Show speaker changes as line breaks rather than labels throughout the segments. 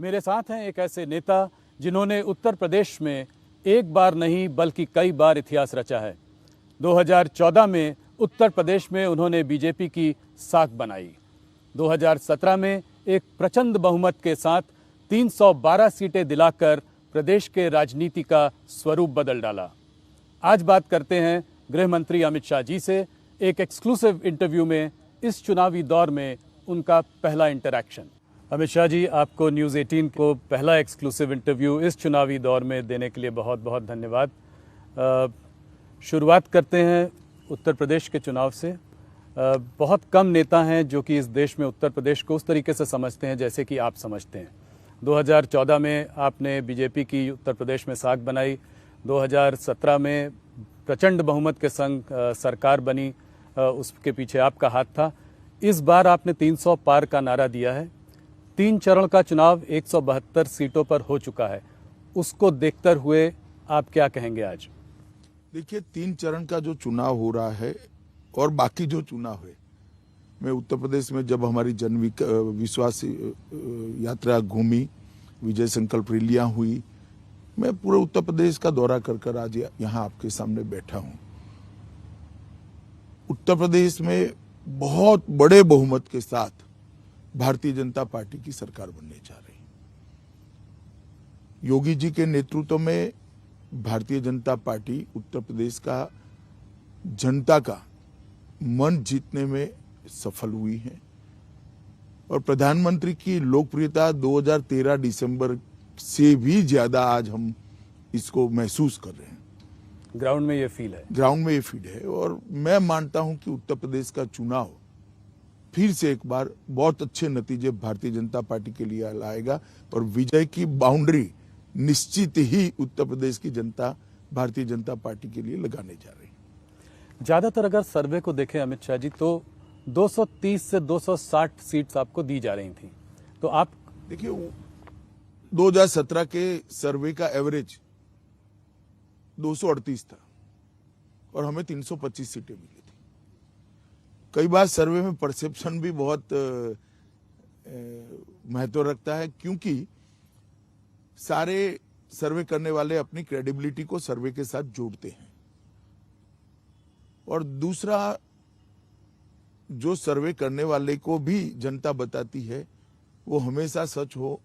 मेरे साथ हैं एक ऐसे नेता जिन्होंने उत्तर प्रदेश में एक बार नहीं बल्कि कई बार इतिहास रचा है। 2014 में उत्तर प्रदेश में उन्होंने बीजेपी की साख बनाई। 2017 में एक प्रचंड बहुमत के साथ 312 सीटें दिलाकर प्रदेश के राजनीति का स्वरूप बदल डाला। आज बात करते हैं गृह मंत्री अमित शाह जी से एक एक्सक्लूसिव इंटरव्यू में, इस चुनावी दौर में उनका पहला इंटरैक्शन। अमित शाह जी, आपको न्यूज़ 18 को पहला एक्सक्लूसिव इंटरव्यू इस चुनावी दौर में देने के लिए बहुत बहुत धन्यवाद। शुरुआत करते हैं उत्तर प्रदेश के चुनाव से। बहुत कम नेता हैं जो कि इस देश में उत्तर प्रदेश को उस तरीके से समझते हैं जैसे कि आप समझते हैं। 2014 में आपने बीजेपी की उत्तर प्रदेश में साख बनाई, 2017 में प्रचंड बहुमत के संग सरकार बनी, उसके पीछे आपका हाथ था। इस बार आपने 300 पार का नारा दिया है। 3 चरण का चुनाव 172 सीटों पर हो चुका है, उसको देखते हुए आप क्या कहेंगे आज?
देखिए, 3 चरण का जो चुनाव हो रहा है और बाकी जो चुनाव है, मैं उत्तर प्रदेश में जब हमारी जन विश्वास यात्रा घूमी, विजय संकल्प रैलियां हुई, मैं पूरे उत्तर प्रदेश का दौरा कर आज यहाँ आपके सामने बैठा हूँ। उत्तर प्रदेश में बहुत बड़े बहुमत के साथ भारतीय जनता पार्टी की सरकार बनने जा रही। योगी जी के नेतृत्व में भारतीय जनता पार्टी उत्तर प्रदेश का जनता का मन जीतने में सफल हुई है और प्रधानमंत्री की लोकप्रियता 2013 दिसंबर से भी ज्यादा आज हम इसको महसूस कर रहे हैं।
ग्राउंड में ये फील है,
ग्राउंड में ये फील है और मैं मानता हूं कि उत्तर प्रदेश का चुनाव फिर से एक बार बहुत अच्छे नतीजे भारतीय जनता पार्टी के लिए लाएगा और विजय की बाउंड्री निश्चित ही उत्तर प्रदेश की जनता भारतीय जनता पार्टी के लिए लगाने जा रही है।
ज्यादातर अगर सर्वे को देखें अमित शाह जी, तो 230 से 260 सीट्स आपको दी जा रही थी। तो आप
देखिए, 2017 के सर्वे का एवरेज 238 था और हमें 325 सीटें मिली थी। कई बार सर्वे में परसेप्शन भी बहुत महत्व रखता है, क्योंकि सारे सर्वे करने वाले अपनी क्रेडिबिलिटी को सर्वे के साथ जोड़ते हैं और दूसरा, जो सर्वे करने वाले को भी जनता बताती है वो हमेशा सच हो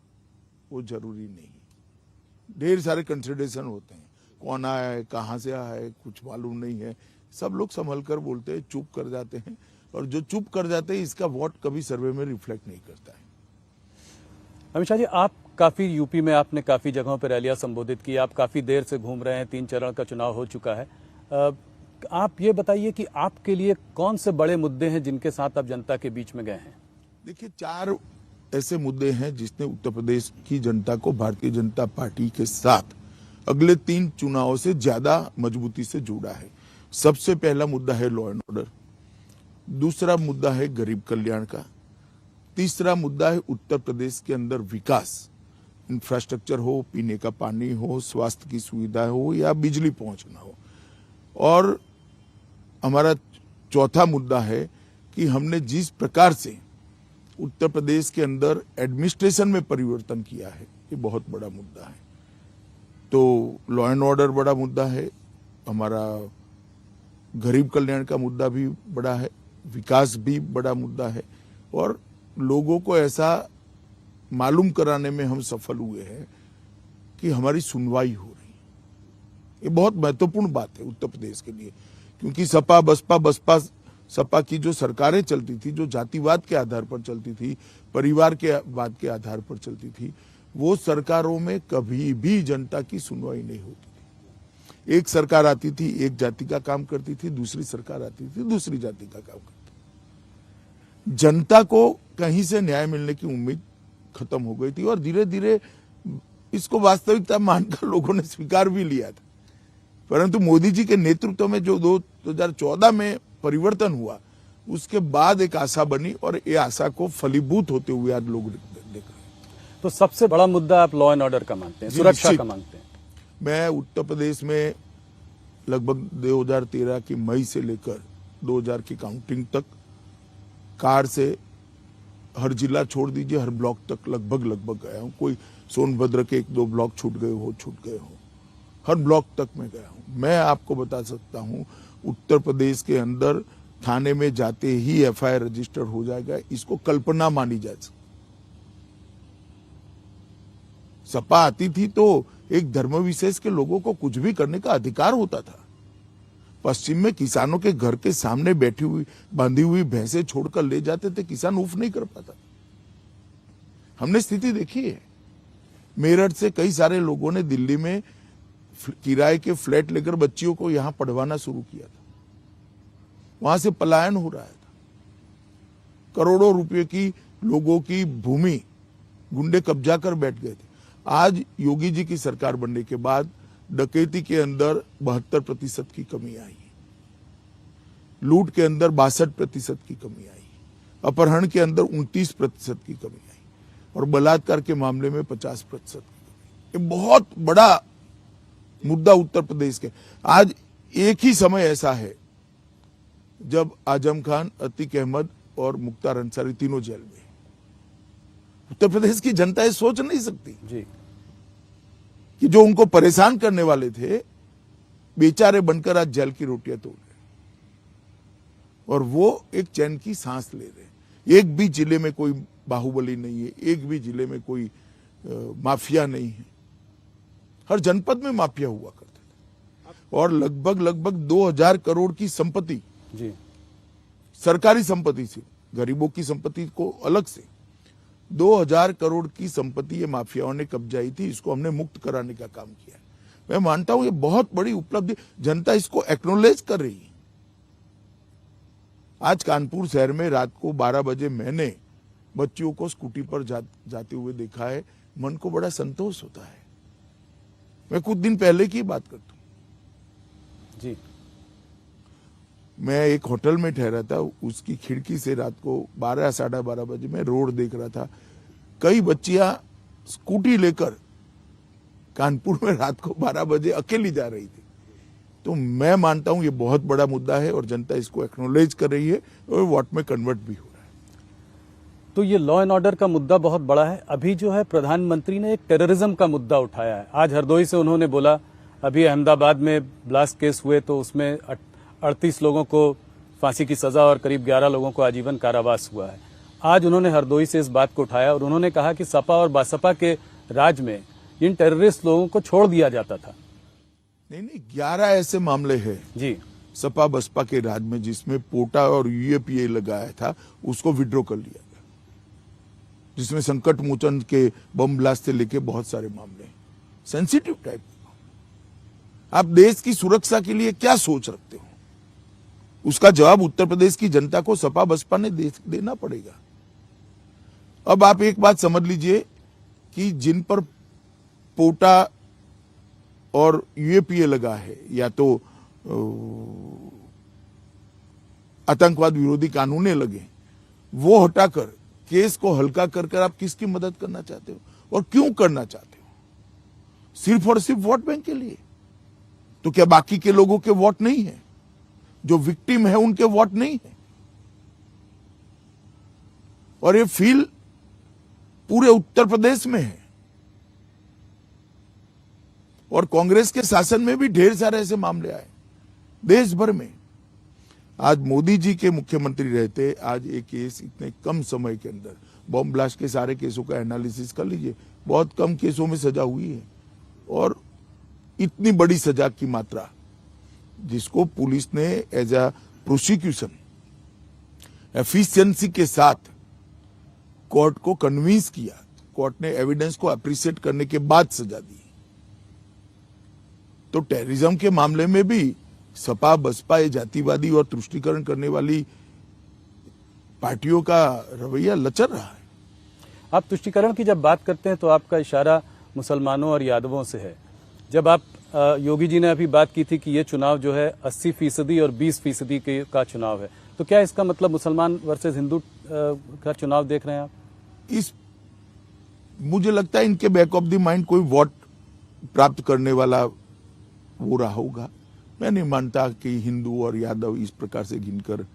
वो जरूरी नहीं। ढेर सारे कंसिडरेशन होते हैं, कौन आया है, कहां से आया है, कुछ मालूम नहीं है। सब लोग संभल कर बोलते हैं, चुप कर जाते हैं और जो चुप कर जाते हैं इसका वोट कभी सर्वे में रिफ्लेक्ट नहीं करता है।
अमित शाह जी, आप काफी यूपी में आपने काफी जगहों पर रैलियां संबोधित की, आप काफी देर से घूम रहे हैं, 3 चरण का चुनाव हो चुका है। आप ये बताइए कि आपके लिए कौन से बड़े मुद्दे हैं जिनके साथ आप जनता के बीच में गए हैं?
देखिए, 4 ऐसे मुद्दे हैं जिसने उत्तर प्रदेश की जनता को भारतीय जनता पार्टी के साथ अगले 3 चुनावों से ज्यादा मजबूती से जोड़ा है। सबसे पहला मुद्दा है लॉ एंड ऑर्डर, दूसरा मुद्दा है गरीब कल्याण का, तीसरा मुद्दा है उत्तर प्रदेश के अंदर विकास, इंफ्रास्ट्रक्चर हो, पीने का पानी हो, स्वास्थ्य की सुविधा हो या बिजली पहुंचना हो, और हमारा चौथा मुद्दा है कि हमने जिस प्रकार से उत्तर प्रदेश के अंदर एडमिनिस्ट्रेशन में परिवर्तन किया है, ये बहुत बड़ा मुद्दा है। तो लॉ एंड ऑर्डर बड़ा मुद्दा है, हमारा गरीब कल्याण का मुद्दा भी बड़ा है, विकास भी बड़ा मुद्दा है और लोगों को ऐसा मालूम कराने में हम सफल हुए हैं कि हमारी सुनवाई हो रही है। ये बहुत महत्वपूर्ण बात है उत्तर प्रदेश के लिए, क्योंकि सपा की जो सरकारें चलती थी, जो जातिवाद के आधार पर चलती थी, परिवार के वाद के आधार पर चलती थी, वो सरकारों में कभी भी जनता की सुनवाई नहीं होती थी। एक सरकार आती थी, एक जाति का काम करती थी, दूसरी सरकार आती थी, दूसरी जाति का काम करती थी। जनता को कहीं से न्याय मिलने की उम्मीद खत्म हो गई थी और धीरे धीरे इसको वास्तविकता मानकर लोगों ने स्वीकार भी लिया था। परंतु मोदी जी के नेतृत्व में जो 2014 में परिवर्तन हुआ, उसके बाद एक आशा बनी और ये आशा को फलीभूत होते हुए आज लोग देख रहे हैं।
तो सबसे बड़ा मुद्दा आप लॉ एंड ऑर्डर का मानते हैं, सुरक्षा का मानते हैं?
मैं उत्तर प्रदेश में लगभग 2013 की मई से लेकर 2000 की काउंटिंग तक कार से हर जिला छोड़ दीजिए, हर ब्लॉक तक लगभग गया हूँ। कोई सोनभद्र के 1-2 ब्लॉक छूट गए हो, हर ब्लॉक तक मैं गया हूँ। मैं आपको बता सकता हूँ, उत्तर प्रदेश के अंदर थाने में जाते ही एफआईआर रजिस्टर हो जाएगा, इसको कल्पना मानी जा सकती। सपा आती थी तो एक धर्म विशेष के लोगों को कुछ भी करने का अधिकार होता था। पश्चिम में किसानों के घर के सामने बांधी हुई भैंसे छोड़कर ले जाते थे, किसान उफ नहीं कर पाता। हमने स्थिति देखी है। मेरठ से कई सारे लोगों ने दिल्ली में किराए के फ्लैट लेकर बच्चियों को यहां पढ़वाना शुरू किया था, वहां से पलायन हो रहा था। करोड़ों रुपए की लोगों की भूमि गुंडे कब्जा कर बैठ गए थे। आज योगी जी की सरकार बनने के बाद डकैती के अंदर 72% की कमी आई, लूट के अंदर 62% की कमी आई, अपहरण के अंदर 29% की कमी आई और बलात्कार के मामले में 50% की कमी। ये बहुत बड़ा मुद्दा उत्तर प्रदेश के। आज एक ही समय ऐसा है जब आजम खान, अतीक अहमद और मुख्तार अंसारी तीनों जेल में। उत्तर प्रदेश की जनता ये सोच नहीं सकती
जी
कि जो उनको परेशान करने वाले थे बेचारे बनकर आज जेल की रोटियां तोड़ रहे और वो एक चैन की सांस ले रहे। एक भी जिले में कोई बाहुबली नहीं है, एक भी जिले में कोई माफिया नहीं है। हर जनपद में माफिया हुआ करते थे और लगभग 2000 करोड़ की संपत्ति
जी
सरकारी संपत्ति से, गरीबों की संपत्ति को अलग से 2000 करोड़ की संपत्ति ये माफियाओं ने कब्जाई थी। इसको हमने मुक्त कराने का काम किया। मैं मानता हूं ये बहुत बड़ी उपलब्धि, जनता इसको एक्नॉलेज कर रही है। आज कानपुर शहर में रात को 12 बजे मैंने बच्चियों को स्कूटी पर जाते हुए देखा है, मन को बड़ा संतोष होता है। मैं कुछ दिन पहले की बात करता हूं
जी।
मैं एक होटल में ठहरा था, उसकी खिड़की से रात को 12 साढ़े 12 बजे मैं रोड देख रहा था। कई बच्चियां स्कूटी लेकर कानपुर में रात को 12 बजे अकेली जा रही थी। तो मैं मानता हूं ये बहुत बड़ा मुद्दा है और जनता इसको एक्नॉलेज कर रही है और वोट में कन्वर्ट भी हो रहा है।
तो ये लॉ एंड ऑर्डर का मुद्दा बहुत बड़ा है। अभी जो है प्रधानमंत्री ने एक टेररिज्म का मुद्दा उठाया है। आज हरदोई से उन्होंने बोला, अभी अहमदाबाद में ब्लास्ट केस हुए तो उसमें 38 लोगों को फांसी की सजा और करीब 11 लोगों को आजीवन कारावास हुआ है। आज उन्होंने हरदोई से इस बात को उठाया और उन्होंने कहा कि सपा और बासपा के राज में इन टेररिस्ट लोगों को छोड़ दिया जाता था।
नहीं, 11 ऐसे मामले हैं
जी
सपा बसपा के राज में जिसमें पोटा और यूएपीए लगाया था, उसको विड्रॉ कर लिया गया, जिसमें संकट मोचन के बम ब्लास्ट से लेके बहुत सारे मामले सेंसिटिव टाइप। आप देश की सुरक्षा के लिए क्या सोच रखते हो, उसका जवाब उत्तर प्रदेश की जनता को सपा बसपा ने देना पड़ेगा। अब आप एक बात समझ लीजिए कि जिन पर पोटा और यूएपीए लगा है या तो आतंकवाद विरोधी कानूने लगे, वो हटाकर केस को हल्का कर आप किसकी मदद करना चाहते हो और क्यों करना चाहते हो? सिर्फ और सिर्फ वोट बैंक के लिए? तो क्या बाकी के लोगों के वोट नहीं है? जो विक्टिम है उनके वोट नहीं है? और ये फील पूरे उत्तर प्रदेश में है और कांग्रेस के शासन में भी ढेर सारे ऐसे मामले आए देश भर में। आज मोदी जी के मुख्यमंत्री रहते आज एक केस इतने कम समय के अंदर, बम ब्लास्ट के सारे केसों का एनालिसिस कर लीजिए, बहुत कम केसों में सजा हुई है और इतनी बड़ी सजा की मात्रा जिसको पुलिस ने एज अ प्रोसिक्यूशन एफिशिएंसी के साथ कोर्ट को कन्विंस किया, कोर्ट ने एविडेंस को अप्रिशिएट करने के बाद सजा दी। तो टेररिज्म के मामले में भी सपा बसपा ये जातिवादी और तुष्टीकरण करने वाली पार्टियों का रवैया लचर रहा है।
आप तुष्टीकरण की जब बात करते हैं तो आपका इशारा मुसलमानों और यादवों से है। जब आप योगी जी ने अभी बात की थी कि ये चुनाव जो है 80% और 20% का चुनाव है, तो क्या इसका मतलब मुसलमान वर्सेस हिंदू का चुनाव देख रहे हैं आप?
मुझे लगता है इनके बैक ऑफ द माइंड कोई वोट प्राप्त करने वाला वो रहा होगा। मैं नहीं मानता कि हिंदू और यादव इस प्रकार से गिनकर,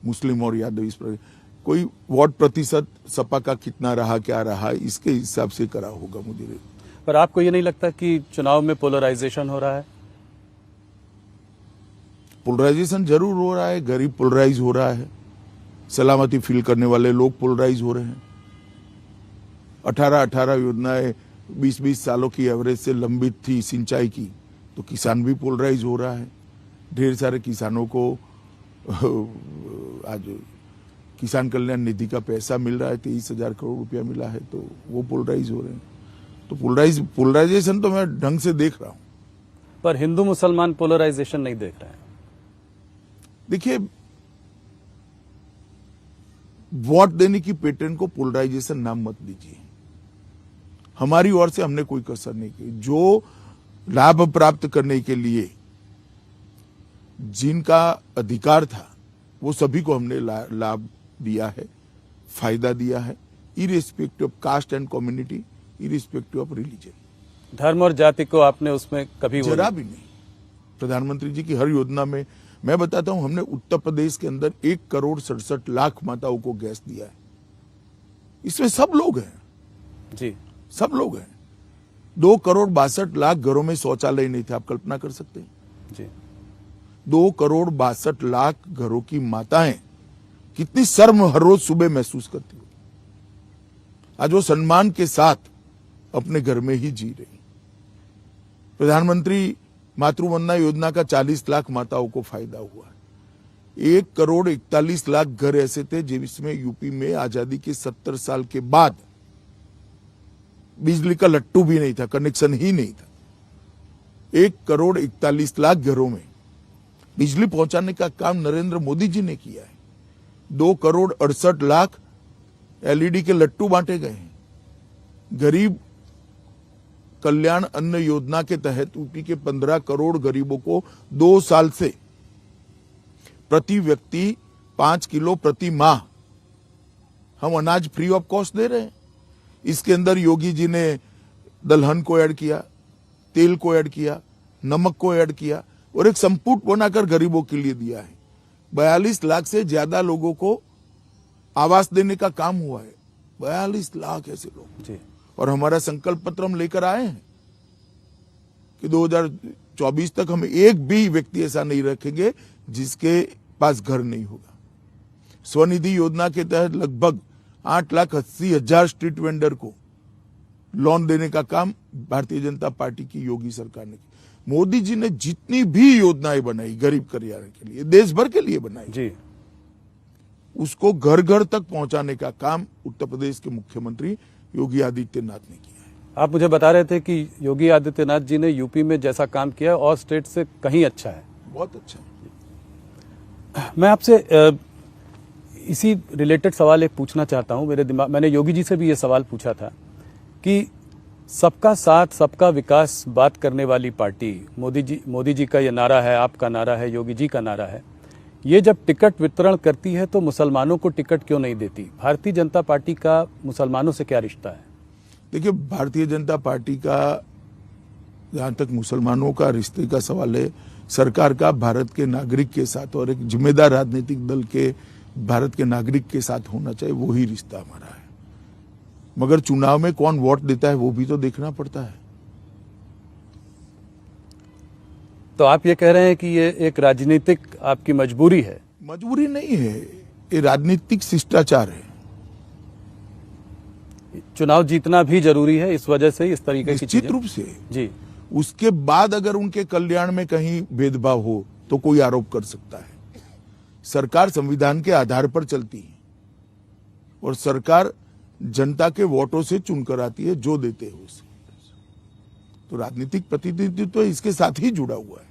मुस्लिम और यादव इस प्रकार, कोई वोट प्रतिशत सपा का कितना रहा, क्या रहा, इसके हिसाब से करा होगा मुझे।
पर आपको ये नहीं लगता कि चुनाव में पोलराइजेशन हो रहा है?
पोलराइजेशन जरूर हो रहा है, गरीब पोलराइज हो रहा है, सलामती फील करने वाले लोग पोलराइज हो रहे हैं। 18 योजनाएं 20 सालों की एवरेज से लंबित थी सिंचाई की, तो किसान भी पोलराइज हो रहा है। ढेर सारे किसानों को आज किसान कल्याण निधि का पैसा मिल रहा है, 23,000 करोड़ रुपया मिला है, तो वो पोलराइज हो रहे हैं। तो पोलराइजेशन तो मैं ढंग से देख रहा हूं।
पर हिंदू मुसलमान पोलराइजेशन नहीं देख रहे हैं।
देखिए, वोट देने की पैटर्न को पोलराइजेशन नाम मत दीजिए। हमारी ओर से हमने कोई कसर नहीं की। जो लाभ प्राप्त करने के लिए जिनका अधिकार था वो सभी को हमने लाभ दिया है, फायदा दिया है, irrespective of caste and community, irrespective of religion.
धर्म और जाति को आपने उसमें कभी
जरा भी नहीं। प्रधानमंत्री जी की हर योजना में मैं बताता हूं, हमने उत्तर प्रदेश के अंदर 1,67,00,000 माताओं को गैस दिया है। इसमें सब लोग हैं
जी,
सब लोग हैं। 2,62,00,000 घरों में शौचालय नहीं थे, आप कल्पना कर सकते हैं
जी।
2,62,00,000 घरों की माताएं कितनी शर्म हर रोज सुबह महसूस करती हो। आज वो सम्मान के साथ अपने घर में ही जी रही। प्रधानमंत्री मातृवंदना योजना का 40 लाख माताओं को फायदा हुआ। 1,41,00,000 घर ऐसे थे जिसमें यूपी में आजादी के 70 साल के बाद बिजली का लट्टू भी नहीं था, कनेक्शन ही नहीं था। 1,41,00,000 घरों में बिजली पहुंचाने का काम नरेंद्र मोदी जी ने किया है। 2,68,00,000 एलईडी के लट्टू बांटे गए हैं। गरीब कल्याण अन्न योजना के तहत यूपी के 15 करोड़ गरीबों को 2 साल से प्रति व्यक्ति 5 किलो प्रति माह हम अनाज फ्री ऑफ कॉस्ट दे रहे हैं। इसके अंदर योगी जी ने दलहन को ऐड किया, तेल को ऐड किया, नमक को ऐड किया और एक संपुट बनाकर गरीबों के लिए दिया है। 42 लाख से ज्यादा लोगों को आवास देने का काम हुआ है। 42 लाख ऐसे लोग
जी।
और हमारा संकल्प पत्र हम लेकर आए हैं कि 2024 तक हम एक भी व्यक्ति ऐसा नहीं रखेंगे जिसके पास घर नहीं होगा। स्वनिधि योजना के तहत लगभग 8,80,000 स्ट्रीट वेंडर को लोन देने का काम भारतीय जनता पार्टी की योगी सरकार ने किया। मोदी जी ने जितनी भी योजनाएं बनाई गरीब कल्याण के लिए, देश भर के लिए बनाई
जी,
उसको घर घर तक पहुंचाने का काम उत्तर प्रदेश के मुख्यमंत्री योगी आदित्यनाथ ने किया है।
आप मुझे बता रहे थे कि योगी आदित्यनाथ जी ने यूपी में जैसा काम किया है और स्टेट से कहीं अच्छा है।
बहुत अच्छा है।
मैं आपसे इसी रिलेटेड सवाल एक पूछना चाहता हूं। मैंने योगी जी से भी ये सवाल पूछा था कि सबका साथ सबका विकास बात करने वाली पार्टी मोदी जी का ये नारा है, आपका नारा है, योगी जी का नारा है। ये जब टिकट वितरण करती है तो मुसलमानों को टिकट क्यों नहीं देती? भारतीय जनता पार्टी का मुसलमानों से क्या रिश्ता है?
देखिए, भारतीय जनता पार्टी का जहां तक मुसलमानों का रिश्ते का सवाल है, सरकार का भारत के नागरिक के साथ और एक जिम्मेदार राजनीतिक दल के भारत के नागरिक के साथ होना चाहिए, वो ही रिश्ता हमारा है। मगर चुनाव में कौन वोट देता है वो भी तो देखना पड़ता है।
तो आप ये कह रहे हैं कि ये एक राजनीतिक आपकी मजबूरी है?
मजबूरी नहीं है, ये राजनीतिक शिष्टाचार है।
चुनाव जीतना भी जरूरी है, इस वजह से इस तरीके की
निश्चित रूप से
जी।
उसके बाद अगर उनके कल्याण में कहीं भेदभाव हो तो कोई आरोप कर सकता है। सरकार संविधान के आधार पर चलती है और सरकार जनता के वोटों से चुनकर आती है, जो देते हो उसे। तो राजनीतिक प्रतिनिधित्व तो इसके साथ ही जुड़ा हुआ है।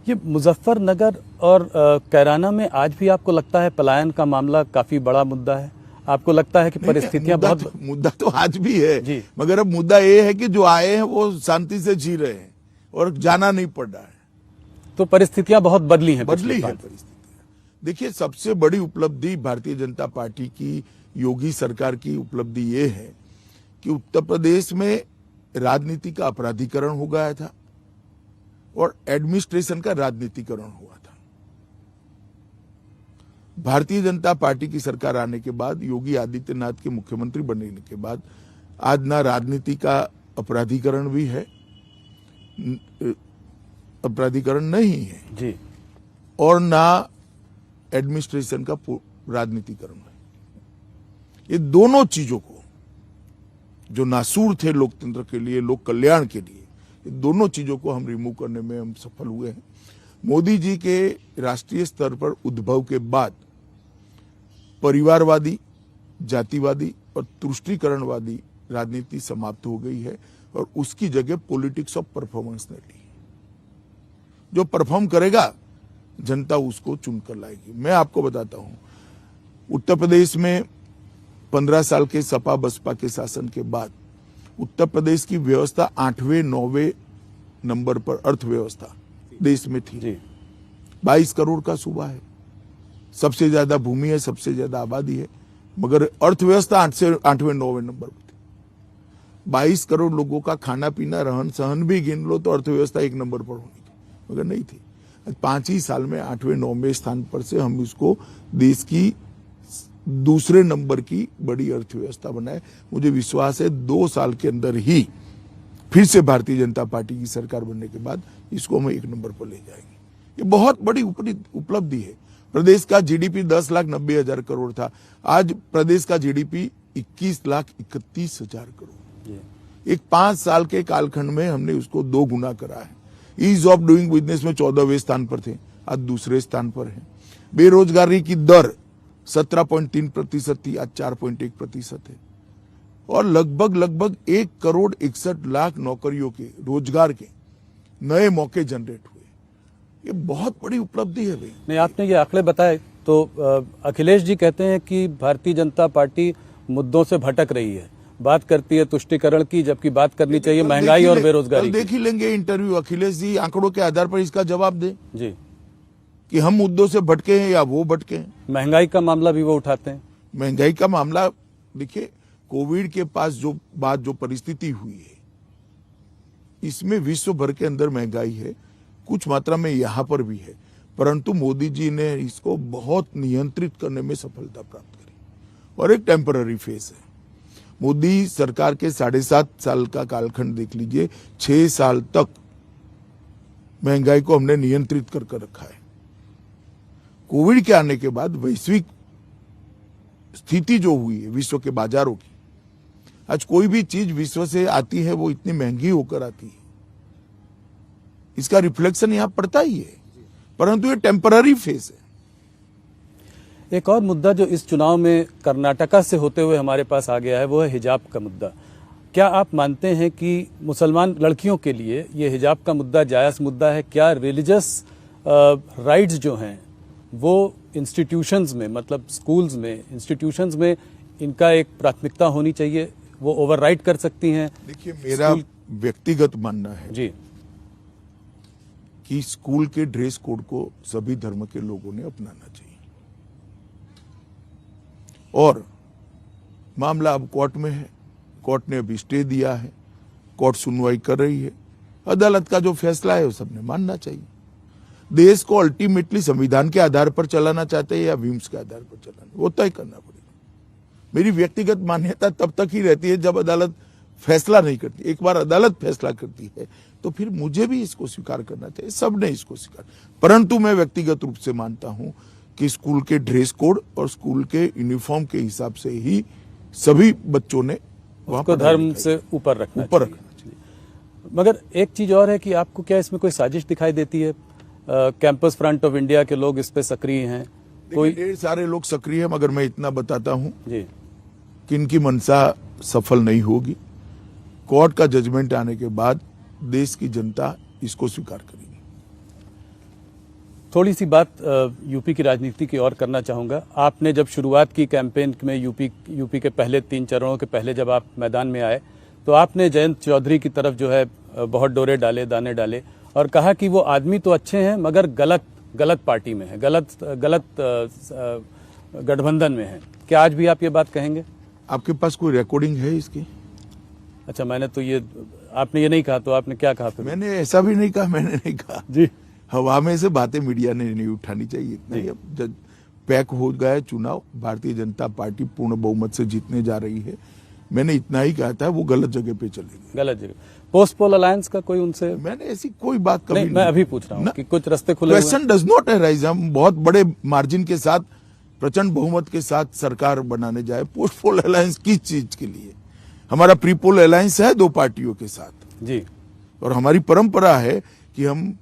ये मुजफ्फरनगर और कैराना में आज भी आपको लगता है पलायन का मामला काफी बड़ा मुद्दा है? आपको लगता है कि परिस्थितियां
मुद्दा तो आज भी है
जी।
मगर अब मुद्दा ये है कि जो आए हैं वो शांति से जी रहे हैं और जाना नहीं पड़ रहा है।
तो परिस्थितियां बहुत बदली हैं
परिस्थितियां। देखिए, सबसे बड़ी उपलब्धि भारतीय जनता पार्टी की, योगी सरकार की उपलब्धि ये है कि उत्तर प्रदेश में राजनीति का अपराधीकरण हो गया था और एडमिनिस्ट्रेशन का राजनीतिकरण हुआ था। भारतीय जनता पार्टी की सरकार आने के बाद, योगी आदित्यनाथ के मुख्यमंत्री बनने के बाद आज ना राजनीति का अपराधीकरण भी है, अपराधीकरण नहीं है
जी,
और ना एडमिनिस्ट्रेशन का राजनीतिकरण है। ये दोनों चीजों को, जो नासूर थे लोकतंत्र के लिए, लोक कल्याण के लिए, ये दोनों चीजों को हम रिमूव करने में हम सफल हुए हैं। मोदी जी के राष्ट्रीय स्तर पर उद्भव के बाद परिवारवादी, जातिवादी और तुष्टीकरणवादी राजनीति समाप्त हो गई है और उसकी जगह पॉलिटिक्स ऑफ परफॉर्मेंस ने ली। जो परफॉर्म करेगा जनता उसको चुनकर लाएगी। मैं आपको बताता हूं, उत्तर प्रदेश में 15 साल के सपा बसपा के शासन के बाद उत्तर प्रदेश की व्यवस्था 8वें 9वें नंबर पर अर्थव्यवस्था देश में थी। 22 करोड़ का सूबा है, सबसे ज्यादा भूमि है, सबसे ज्यादा आबादी है, मगर अर्थव्यवस्था 8वें 9वें नंबर पर थी। 22 करोड़ लोगों का खाना पीना रहन सहन भी गिन लो तो अर्थव्यवस्था 1 नंबर पर होनी थी, मगर नहीं थी। 5 ही साल में 8वें 9वें स्थान पर से हम इसको देश की दूसरे नंबर की बड़ी अर्थव्यवस्था बनाए। मुझे विश्वास है 2 साल के अंदर ही फिर से भारतीय जनता पार्टी की सरकार बनने के बाद इसको हम 1 नंबर पर ले जाएंगे। ये बहुत बड़ी उपलब्धि है। प्रदेश का जीडीपी 10,90,000 करोड़ था, आज प्रदेश का जीडीपी 21,31,000 करोड़। एक 5 साल के कालखंड में हमने उसको 2 गुना करा है। ईज ऑफ डूइंग बिजनेस में 14वें स्थान पर थे, आज दूसरे स्थान पर है। बेरोजगारी की दर 17.3% थी, आज 4.1% है। और लगभग 1,61,00,000 नौकरियों के, रोजगार के नए मौके जनरेट हुए। ये बहुत बड़ी उपलब्धि है भाई।
नहीं, आपने ये आंकड़े बताए तो अखिलेश जी कहते हैं कि भारतीय जनता पार्टी मुद्दों से भटक रही है, बात करती है तुष्टीकरण की, जबकि बात करनी चाहिए महंगाई और बेरोजगारी।
देख ही लेंगे इंटरव्यू, अखिलेश जी आंकड़ों के आधार पर इसका जवाब दे
जी
कि हम मुद्दों से भटके हैं या वो भटके हैं।
महंगाई का मामला भी वो उठाते हैं।
महंगाई का मामला देखिए, कोविड के पास जो परिस्थिति हुई है, इसमें विश्व भर के अंदर महंगाई है, कुछ मात्रा में यहां पर भी है, परंतु मोदी जी ने इसको बहुत नियंत्रित करने में सफलता प्राप्त करी और एक टेम्पररी फेज है। मोदी सरकार के 7.5 साल का कालखंड देख लीजिए, 6 साल तक महंगाई को हमने नियंत्रित कर रखा है। कोविड के आने के बाद वैश्विक स्थिति जो हुई है विश्व के बाजारों की, आज कोई भी चीज विश्व से आती है वो इतनी महंगी होकर आती है, इसका रिफ्लेक्शन यहां पड़ता ही है, परंतु ये टेम्पररी फेज है।
एक और मुद्दा जो इस चुनाव में कर्नाटका से होते हुए हमारे पास आ गया है वो है हिजाब का मुद्दा। क्या आप मानते हैं कि मुसलमान लड़कियों के लिए ये हिजाब का मुद्दा जायज़ मुद्दा है? क्या रिलीजियस राइट्स जो हैं वो इंस्टीट्यूशंस में, मतलब स्कूल्स में, इंस्टीट्यूशंस में इनका एक प्राथमिकता होनी चाहिए, वो ओवरराइड कर सकती हैं?
देखिए, मेरा व्यक्तिगत मानना है
जी
कि स्कूल के ड्रेस कोड को सभी धर्म के लोगों ने अपनाना चाहिए और मामला अब कोर्ट में है, कोर्ट ने अभी स्टे दिया है, कोर्ट सुनवाई कर रही है, अदालत का जो फैसला है वो सबने मानना चाहिए। देश को अल्टीमेटली संविधान के आधार पर चलाना चाहते हैं या विम्स के आधार पर चलाना, वो तय करना पड़ेगा। मेरी व्यक्तिगत मान्यता तब तक ही रहती है जब अदालत फैसला नहीं करती। एक बार अदालत फैसला करती है तो फिर मुझे भी इसको स्वीकार करना चाहिए, सबने इसको स्वीकार। परंतु मैं व्यक्तिगत रूप से मानता हूं कि स्कूल के ड्रेस कोड और स्कूल के यूनिफॉर्म के हिसाब से ही सभी बच्चों ने वहां पर
धर्म से ऊपर रखना चाहिए। मगर एक चीज और है कि आपको क्या इसमें कोई साजिश दिखाई देती है? कैंपस फ्रंट ऑफ इंडिया के लोग इस पे सक्रिय हैं,
कोई ढेर सारे लोग सक्रिय हैं, मगर मैं इतना बताता हूं
जी
कि इनकी मंशा सफल नहीं होगी। कोर्ट का जजमेंट आने के बाद देश की जनता इसको स्वीकार करेगी।
थोड़ी सी बात यूपी की राजनीति की और करना चाहूँगा। आपने जब शुरुआत की कैंपेन में यूपी के पहले 3 चरणों के पहले जब आप मैदान में आए तो आपने जयंत चौधरी की तरफ जो है बहुत डोरे डाले, दाने डाले और कहा कि वो आदमी तो अच्छे हैं मगर गलत पार्टी में है, गलत गठबंधन में है। क्या आज भी आप ये बात कहेंगे?
आपके पास कोई रिकॉर्डिंग है इसकी?
अच्छा, मैंने तो ये, आपने ये नहीं कहा तो आपने क्या कहा फिर?
मैंने ऐसा भी नहीं कहा, मैंने नहीं कहा
जी।
हवा में से बातें मीडिया ने नहीं उठानी चाहिए इतना ही। पैक हो गया है चुनाव, भारतीय जनता पार्टी पूर्ण बहुमत से जीतने जा रही है। मैंने इतना ही कहा था, वो गलत जगह पे चले गए।
गलत जगह। पोस्ट पोल अलायंस का कोई उनसे,
मैंने ऐसी कोई बात कभी
नहीं, मैं अभी पूछ रहा हूँ कि कुछ रास्ते खुले हुए हैं।
Question does not arise. हम बहुत बड़े मार्जिन के साथ, प्रचंड बहुमत के साथ सरकार बनाने जाए। पोस्ट पोल अलायंस किस चीज के लिए? हमारा प्री पोल अलायंस है 2 पार्टियों के साथ
जी,
और हमारी परंपरा है कि हम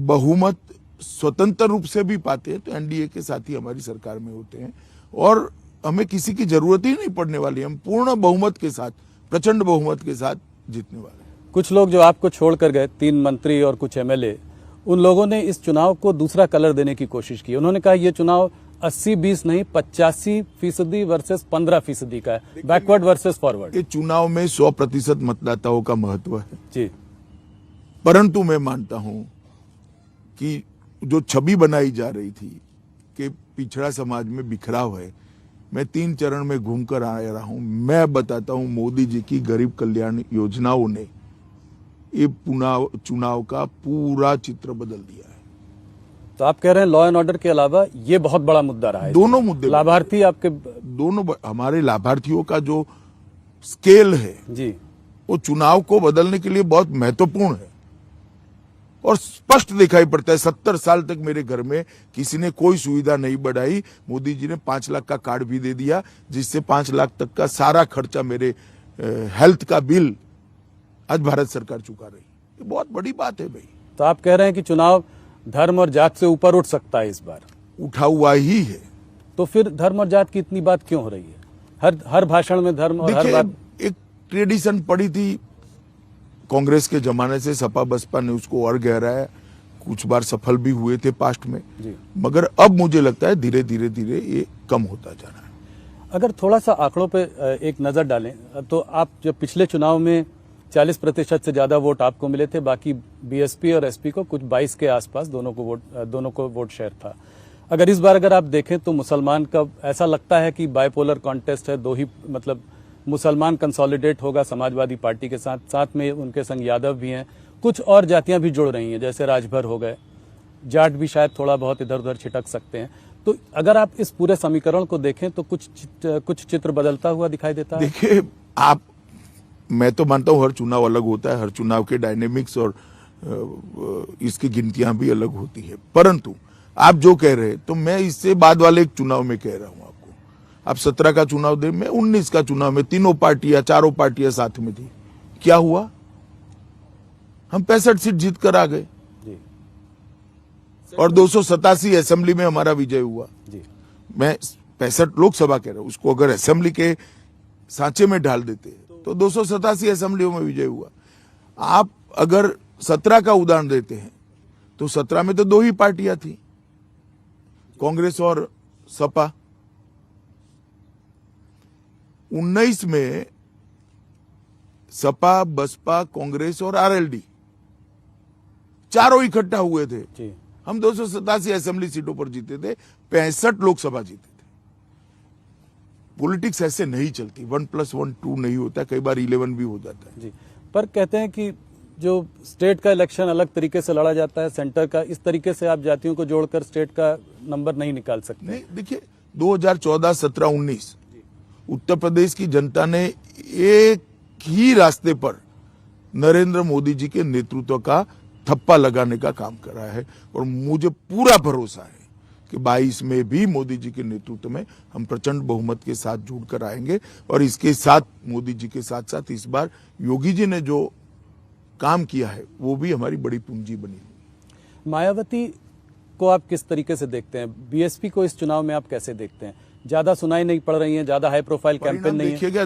बहुमत स्वतंत्र रूप से भी पाते हैं तो एनडीए के साथ ही हमारी सरकार में होते हैं और हमें किसी की जरूरत ही नहीं पड़ने वाली। हम पूर्ण बहुमत के साथ, प्रचंड बहुमत के साथ जीतने वाले हैं।
कुछ लोग जो आपको छोड़कर गए, 3 मंत्री और कुछ एमएलए, उन लोगों ने इस चुनाव को दूसरा कलर देने की कोशिश की। उन्होंने कहा ये चुनाव 80-20 नहीं 85% वर्सेस 15% का है, बैकवर्ड वर्सेस फॉरवर्ड।
ये चुनाव में 100% मतदाताओं का महत्व है
जी,
परंतु मैं मानता हूं कि जो छवि बनाई जा रही थी कि पिछड़ा समाज में बिखराव है, मैं 3 चरण में घूमकर आ रहा हूं। मैं बताता हूं, मोदी जी की गरीब कल्याण योजनाओं ने ये चुनाव का पूरा चित्र बदल दिया है।
तो आप कह रहे हैं लॉ एंड ऑर्डर के अलावा ये बहुत बड़ा मुद्दा रहा है।
दोनों मुद्दे,
लाभार्थी आपके
दोनों, हमारे लाभार्थियों का जो स्केल है
जी,
वो चुनाव को बदलने के लिए बहुत महत्वपूर्ण है और स्पष्ट दिखाई पड़ता है। 70 साल तक मेरे घर में किसी ने कोई सुविधा नहीं बढ़ाई। मोदी जी ने 5 लाख का कार्ड भी दे दिया, जिससे 5 लाख तक का सारा खर्चा मेरे हेल्थ का बिल आज भारत सरकार चुका रही। ये बहुत बड़ी बात है भाई।
तो आप कह रहे हैं कि चुनाव धर्म और जात से ऊपर उठ सकता है इस बार?
उठा हुआ ही है।
तो फिर धर्म और जात की इतनी बात क्यों हो रही है? हर भाषण में धर्म और हर बात।
एक ट्रेडिशन पड़ी थी कांग्रेस के जमाने से, सपा बसपा ने उसको और गहराया, कुछ बार सफल भी हुए थे पास्ट में
जी।
मगर अब मुझे लगता है धीरे धीरे ये कम होता जा रहा है।
अगर थोड़ा सा आंकड़ों पे एक नजर डालें तो आप जब पिछले चुनाव में 40% से ज्यादा वोट आपको मिले थे, बाकी बीएसपी और एसपी को कुछ 22 के आसपास दोनों को वोट शेयर था। अगर इस बार अगर आप देखें तो मुसलमान का ऐसा लगता है कि बाइपोलर कॉन्टेस्ट है, 2 ही मतलब मुसलमान कंसोलिडेट होगा समाजवादी पार्टी के साथ, साथ में उनके संग यादव भी हैं, कुछ और जातियां भी जुड़ रही हैं, जैसे राजभर हो गए, जाट भी शायद थोड़ा बहुत इधर उधर छिटक सकते हैं। तो अगर आप इस पूरे समीकरण को देखें तो कुछ चित्र बदलता हुआ दिखाई देता है।
देखिए मैं तो मानता हूं हर चुनाव अलग होता है, हर चुनाव के डायनेमिक्स और इसकी गिनतियां भी अलग होती है, परंतु आप जो कह रहे हैं तो मैं इससे बाद वाले एक चुनाव में कह रहा हूं आपको। आप 17 का चुनाव दे, मैं 19 का चुनाव में चारों पार्टियां साथ में थी, क्या हुआ? हम 65 सीट जीत कर आ गए और 287 असेंबली में हमारा विजय हुआ
जी।
मैं 65 लोकसभा कह रहा हूं, उसको अगर असेंबली के सांचे में डाल देते तो 287 असेंबलियों में विजय हुआ। आप अगर 17 का उदाहरण देते हैं तो 17 में तो 2 ही पार्टियां थी, कांग्रेस और सपा। 19 में सपा, बसपा, कांग्रेस और आरएलडी चारों इकट्ठा हुए थे
जी।
हम 287 असेंबली सीटों पर जीते थे, 65 लोकसभा जीते थे। पॉलिटिक्स ऐसे नहीं चलती, 1+1 2 नहीं होता, कई बार 11 भी हो जाता है
जी। पर कहते हैं कि जो स्टेट का इलेक्शन अलग तरीके से लड़ा जाता है, सेंटर का, इस तरीके से आप जातियों को जोड़कर स्टेट का नंबर नहीं निकाल सकते।
नहीं, देखिए 2014, 17, 19 उत्तर प्रदेश की जनता ने एक ही रास्ते पर नरेंद्र मोदी जी के नेतृत्व का थप्पा लगाने का काम करा है और मुझे पूरा भरोसा है कि 22 में भी मोदी जी के नेतृत्व में हम प्रचंड बहुमत के साथ जुड़कर आएंगे और इसके साथ मोदी जी के साथ साथ इस बार योगी जी ने जो काम किया है वो भी हमारी बड़ी पूंजी बनी।
मायावती को आप किस तरीके से देखते हैं? बीएसपी को इस चुनाव में आप कैसे देखते हैं? ज्यादा सुनाई नहीं पड़ रही है, ज्यादा हाई प्रोफाइल कैंपेन नहीं है।
देखिएगा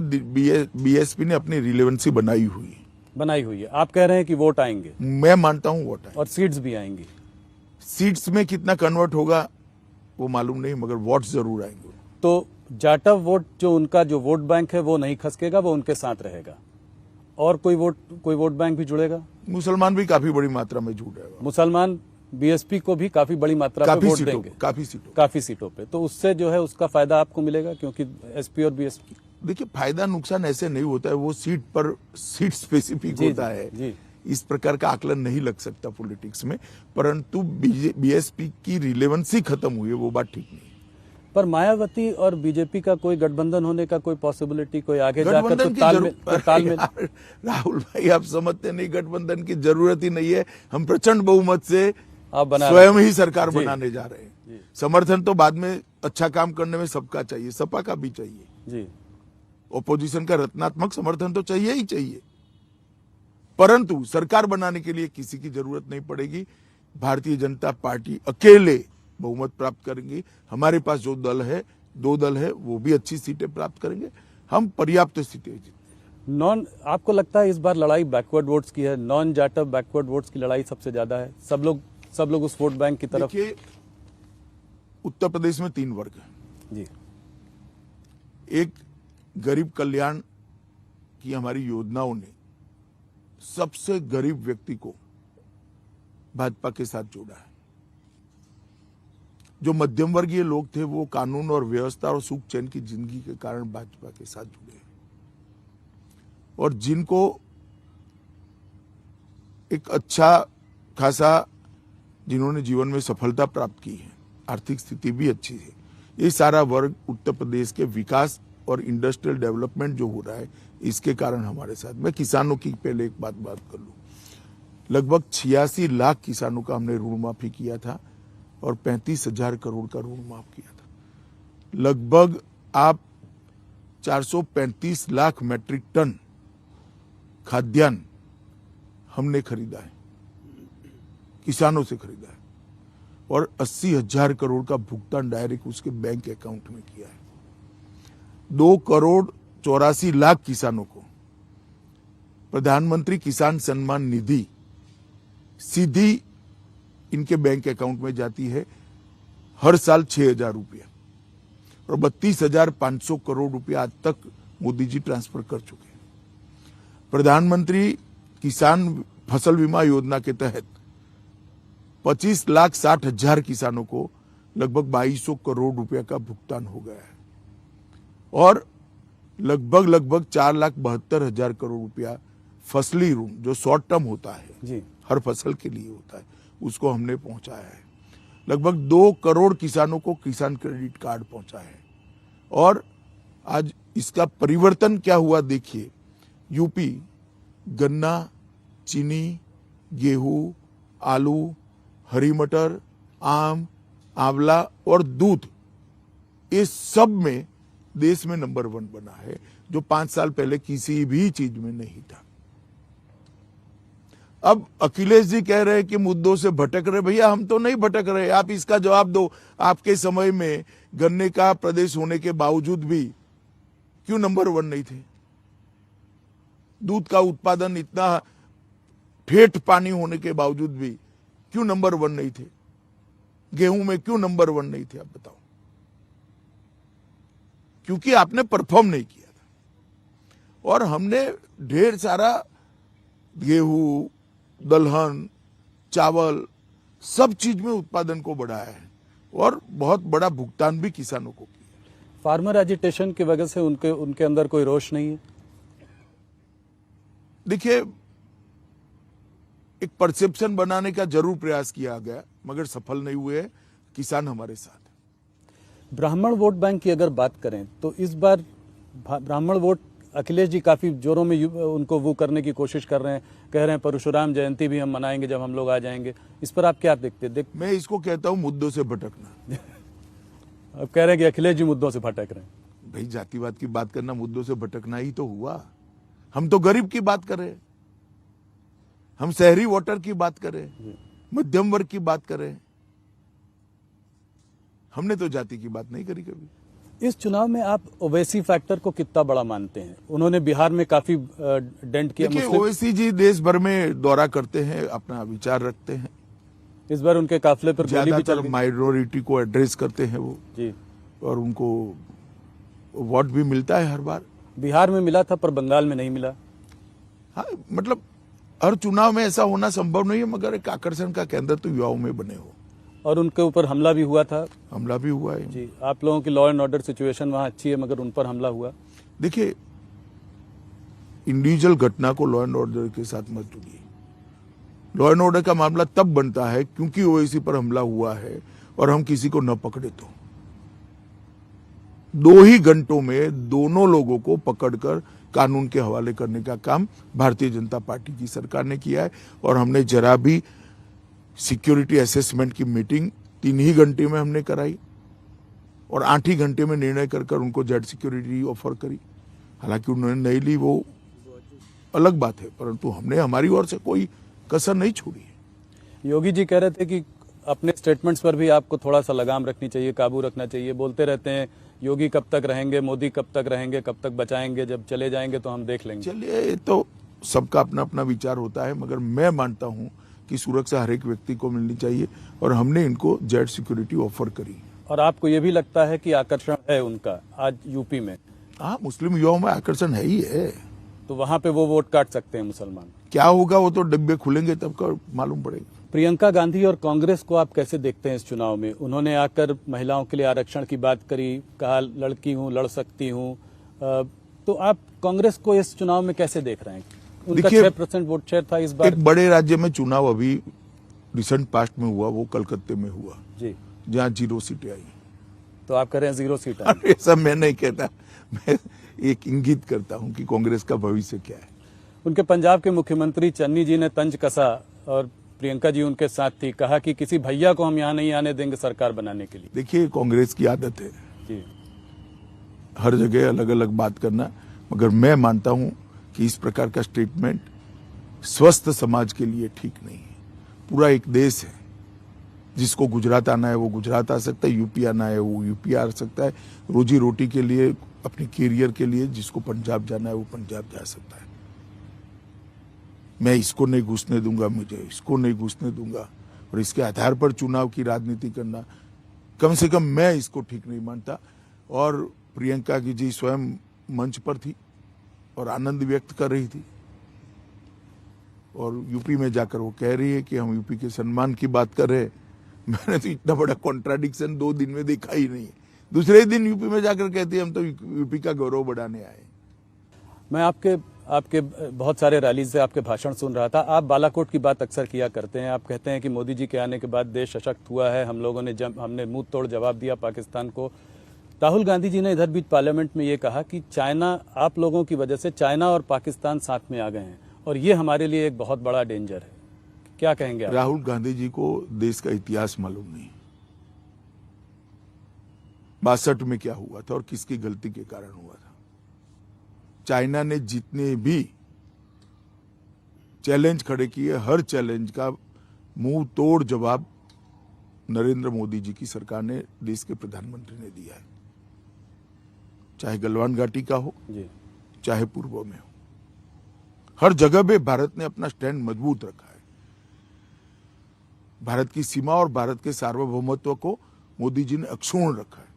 बीएसपी ने अपनी रिलेवेंसी बनाई हुई है।
आप कह रहे हैं कि वोट आएंगे?
मैं मानता हूं वोट आएंगे
और सीट्स भी आएंगी।
सीट्स में कितना कन्वर्ट होगा वो मालूम नहीं, मगर वोट जरूर आएंगे।
तो जाटव वोट जो वोट बैंक है वो नहीं खसकेगा, वो उनके साथ रहेगा। और कोई वोट बैंक भी जुड़ेगा?
मुसलमान भी काफी बड़ी मात्रा में जुड़ रहे हैं।
मुसलमान बीएसपी को भी काफी बड़ी मात्रा में वोट देंगे, काफी सीटों पे। तो उससे जो है उसका फायदा आपको मिलेगा, क्योंकि एसपी और बीएसपी।
देखिए फायदा नुकसान ऐसे नहीं होता है, वो सीट स्पेसिफिक होता है
जी।
इस प्रकार का आकलन नहीं लग सकता पॉलिटिक्स में, परंतु बीएसपी की रिलेवेंसी खत्म हुई है, वो बात ठीक नहीं है।
पर मायावती और बीजेपी का कोई गठबंधन होने का कोई पॉसिबिलिटी, कोई आगे जाकर
गठबंधन
तो
की
तालमेल
यार, राहुल भाई आप समझते नहीं, गठबंधन की जरूरत ही नहीं है। हम प्रचंड बहुमत से
आप
स्वयं ही सरकार बनाने जा रहे हैं। समर्थन तो बाद में, अच्छा काम करने में सबका चाहिए, सपा का भी चाहिए
जी,
ओपोजिशन का रत्नात्मक समर्थन तो चाहिए ही चाहिए, परंतु सरकार बनाने के लिए किसी की जरूरत नहीं पड़ेगी। भारतीय जनता पार्टी अकेले बहुमत प्राप्त करेंगी। हमारे पास जो दल है, 2 दल है, वो भी अच्छी सीटें प्राप्त करेंगे। हम पर्याप्त सीटें जीतेंगे।
आपको लगता है इस बार लड़ाई बैकवर्ड वोट्स की है? नॉन जाटव बैकवर्ड वोट्स की लड़ाई सबसे ज्यादा है। सब लोग उस वोट बैंक की तरफ।
देखिए, उत्तर प्रदेश में 3 वर्ग है
जी।
एक, गरीब कल्याण की हमारी योजनाओं ने सबसे गरीब व्यक्ति को भाजपा के साथ जोड़ा है। जो मध्यम वर्गीय लोग थे वो कानून और व्यवस्था और सुख चैन की जिंदगी के कारण भाजपा के साथ जुड़े, और जिनको एक अच्छा खासा, जिन्होंने जीवन में सफलता प्राप्त की है, आर्थिक स्थिति भी अच्छी है, ये सारा वर्ग उत्तर प्रदेश के विकास और इंडस्ट्रियल डेवलपमेंट जो हो रहा है इसके कारण हमारे साथ। मैं किसानों की पहले एक बात कर लूं, लगभग 86 लाख किसानों का हमने ऋण माफी किया था और 35,000 करोड़ का ऋण माफ किया था। लगभग आप 435 लाख मैट्रिक टन खाद्यान्न हमने खरीदा है, किसानों से खरीदा है, और 80,000 करोड़ का भुगतान डायरेक्ट उसके बैंक अकाउंट में किया है। 2,84,00,000 किसानों को प्रधानमंत्री किसान सम्मान निधि सीधी इनके बैंक अकाउंट में जाती है, हर साल 6,000 रुपया, और 32,500 करोड़ रुपया आज तक मोदी जी ट्रांसफर कर चुके हैं। प्रधानमंत्री किसान फसल बीमा योजना के तहत 25,60,000 किसानों को लगभग 2,200 करोड़ रुपया का भुगतान हो गया है, और लगभग 4,72,000 करोड़ रुपया फसली ऋण जो शॉर्ट टर्म होता है
जी,
हर फसल के लिए होता है, उसको हमने पहुंचाया है। लगभग 2 करोड़ किसानों को किसान क्रेडिट कार्ड पहुंचा है, और आज इसका परिवर्तन क्या हुआ देखिए। यूपी गन्ना, चीनी, गेहूं, आलू, हरी मटर, आम, आंवला और दूध, इस सब में देश में नंबर 1 बना है, जो 5 साल पहले किसी भी चीज में नहीं था। अब अखिलेश जी कह रहे हैं कि मुद्दों से भटक रहे। भैया हम तो नहीं भटक रहे, आप इसका जवाब दो। आपके समय में गन्ने का प्रदेश होने के बावजूद भी क्यों नंबर 1 नहीं थे? दूध का उत्पादन इतना ठेठ पानी होने के बावजूद भी क्यों नंबर 1 नहीं थे? गेहूं में क्यों नंबर 1 नहीं थे? आप बताओ। क्योंकि आपने परफॉर्म नहीं किया था, और हमने ढेर सारा गेहूं, दलहन, चावल, सब चीज में उत्पादन को बढ़ाया है, और बहुत बड़ा भुगतान भी किसानों को किया।
फार्मर एजिटेशन की वजह से उनके अंदर कोई रोष नहीं है?
देखिए, एक परसेप्शन बनाने का जरूर प्रयास किया गया, मगर सफल नहीं हुए। किसान हमारे साथ है।
ब्राह्मण वोट बैंक की अगर बात करें तो इस बार ब्राह्मण वोट अखिलेश जी काफी जोरों में उनको वो करने की कोशिश कर रहे हैं, कह रहे हैं परशुराम जयंती भी हम मनाएंगे जब हम लोग आ जाएंगे। इस पर आप क्या देखते हैं?
मैं इसको कहता हूं मुद्दों से भटकना।
अब कह रहे हैं कि अखिलेश जी मुद्दों से भटक रहे हैं।
भाई, जातिवाद की बात करना मुद्दों से भटकना ही तो हुआ। हम तो गरीब की बात कर रहे हैं, हम शहरी वोटर की बात कर रहे हैं, मध्यम वर्ग की बात कर रहे हैं। हमने तो जाति की बात नहीं करी कभी।
इस चुनाव में आप ओवैसी फैक्टर को कितना बड़ा मानते हैं? उन्होंने बिहार में काफी डेंट किया।
देखिए, ओवैसी जी देश भर में दौरा करते हैं, अपना विचार रखते हैं।
इस बार उनके काफिले पर गोली भी चल गई।
माइनॉरिटी को एड्रेस करते हैं वो
जी,
और उनको वोट भी मिलता है हर बार।
बिहार में मिला था पर बंगाल में नहीं मिला।
हाँ, मतलब हर चुनाव में ऐसा होना संभव नहीं है, मगर एक आकर्षण का केंद्र तो युवाओं में बने हो।
और उनके ऊपर हमला भी हुआ था।
हमला भी हुआ है
जी, आप लोगों की लॉ एंड ऑर्डर सिचुएशन वहां अच्छी है, मगर उन पर हमला हुआ।
देखिए, इंडिविजुअल घटना को लॉ एंड ऑर्डर के साथ मत जुड़िए। लॉ एंड ऑर्डर का मामला तब बनता है क्योंकि ओवैसी पर हमला हुआ है और हम किसी को न पकड़े तो 2 ही घंटों में दोनों लोगों को पकड़कर कानून के हवाले करने का काम भारतीय जनता पार्टी की सरकार ने किया है। और हमने जरा भी सिक्योरिटी असेसमेंट की मीटिंग 3 ही घंटे में हमने कराई और 8 ही घंटे में निर्णय कर उनको जेड सिक्योरिटी ऑफर करी। हालांकि उन्होंने नहीं ली वो अलग बात है, परंतु हमने हमारी ओर से कोई कसर नहीं छोड़ी है।
योगी जी कह रहे थे कि अपने स्टेटमेंट्स पर भी आपको थोड़ा सा लगाम रखनी चाहिए, काबू रखना चाहिए। बोलते रहते हैं योगी कब तक रहेंगे, मोदी कब तक रहेंगे, कब तक बचाएंगे, जब चले जाएंगे तो हम देख लेंगे।
चलिए, ये तो सबका अपना अपना विचार होता है, मगर मैं मानता हूं कि सुरक्षा हर एक व्यक्ति को मिलनी चाहिए और हमने इनको जेड सिक्योरिटी ऑफर करी।
और आपको ये भी लगता है कि आकर्षण है उनका आज यूपी में?
हाँ, मुस्लिम युवाओं में आकर्षण है ही है।
तो वहां पे वो वोट काट सकते हैं मुसलमान।
क्या होगा वो तो डिब्बे खुलेंगे तब का मालूम पड़ेगा।
प्रियंका गांधी और कांग्रेस को आप कैसे देखते हैं इस चुनाव में? उन्होंने आकर महिलाओं के लिए आरक्षण की बात करी, कहा लड़की हूं, लड़ सकती हूं। तो आप कांग्रेस को इस चुनाव में कैसे देख रहे हैं? उनका 6% वोट शेयर था इस बार।
एक बड़े राज्य में चुनाव अभी रिसेंट पास्ट में हुआ, वो कलकत्ते में हुआ
जी,
जहाँ 0 सीटें आई।
तो आप कह रहे हैं 0 सीट आई।
ऐसा मैं नहीं कहता, मैं एक इंगित करता हूं कि कांग्रेस का भविष्य क्या है।
उनके पंजाब के मुख्यमंत्री चन्नी जी ने तंज कसा और प्रियंका जी उनके साथ थी, कहा कि किसी भैया को हम यहाँ नहीं आने देंगे सरकार बनाने के लिए।
देखिए, कांग्रेस की आदत है
जी,
हर जगह अलग अलग बात करना, मगर मैं मानता हूं कि इस प्रकार का स्टेटमेंट स्वस्थ समाज के लिए ठीक नहीं है। पूरा एक देश है, जिसको गुजरात आना है वो गुजरात आ सकता है, यूपी आना है वो यूपी आ सकता है, रोजी रोटी के लिए, अपने कैरियर के लिए जिसको पंजाब जाना है वो पंजाब जा सकता है। मैं इसको नहीं घुसने दूंगा, मुझे इसको नहीं घुसने दूंगा, और इसके आधार पर चुनाव की राजनीति करना, कम से कम मैं इसको ठीक नहीं मानता। और प्रियंका की जी स्वयं मंच पर थी और आनंद व्यक्त कर रही थी, और यूपी में जाकर वो कह रही है कि हम यूपी के सम्मान की बात कर रहे हैं। मैंने तो इतना बड़ा कॉन्ट्राडिक्शन 2 दिन में देखा ही नहीं। दूसरे ही दिन यूपी में जाकर कहती है हम तो यूपी का गौरव बढ़ाने आए।
मैं आपके बहुत सारे रैली से आपके भाषण सुन रहा था। आप बालाकोट की बात अक्सर किया करते हैं। आप कहते हैं कि मोदी जी के आने के बाद देश सशक्त हुआ है, हम लोगों ने हमने मुंह तोड़ जवाब दिया पाकिस्तान को। राहुल गांधी जी ने इधर बीच पार्लियामेंट में ये कहा कि चाइना, आप लोगों की वजह से चाइना और पाकिस्तान साथ में आ गए हैं और ये हमारे लिए एक बहुत बड़ा डेंजर है। क्या कहेंगे आप?
राहुल गांधी जी को देश का इतिहास मालूम नहीं। 62 में क्या हुआ था और किसकी गलती के कारण हुआ था। चाइना ने जितने भी चैलेंज खड़े किए, हर चैलेंज का मुंह तोड़ जवाब नरेंद्र मोदी जी की सरकार ने, देश के प्रधानमंत्री ने दिया है। चाहे गलवान घाटी का हो
जी,
चाहे पूर्व में हो, हर जगह पे भारत ने अपना स्टैंड मजबूत रखा है। भारत की सीमा और भारत के सार्वभौमत्व को मोदी जी ने अक्षुण्ण रखा है।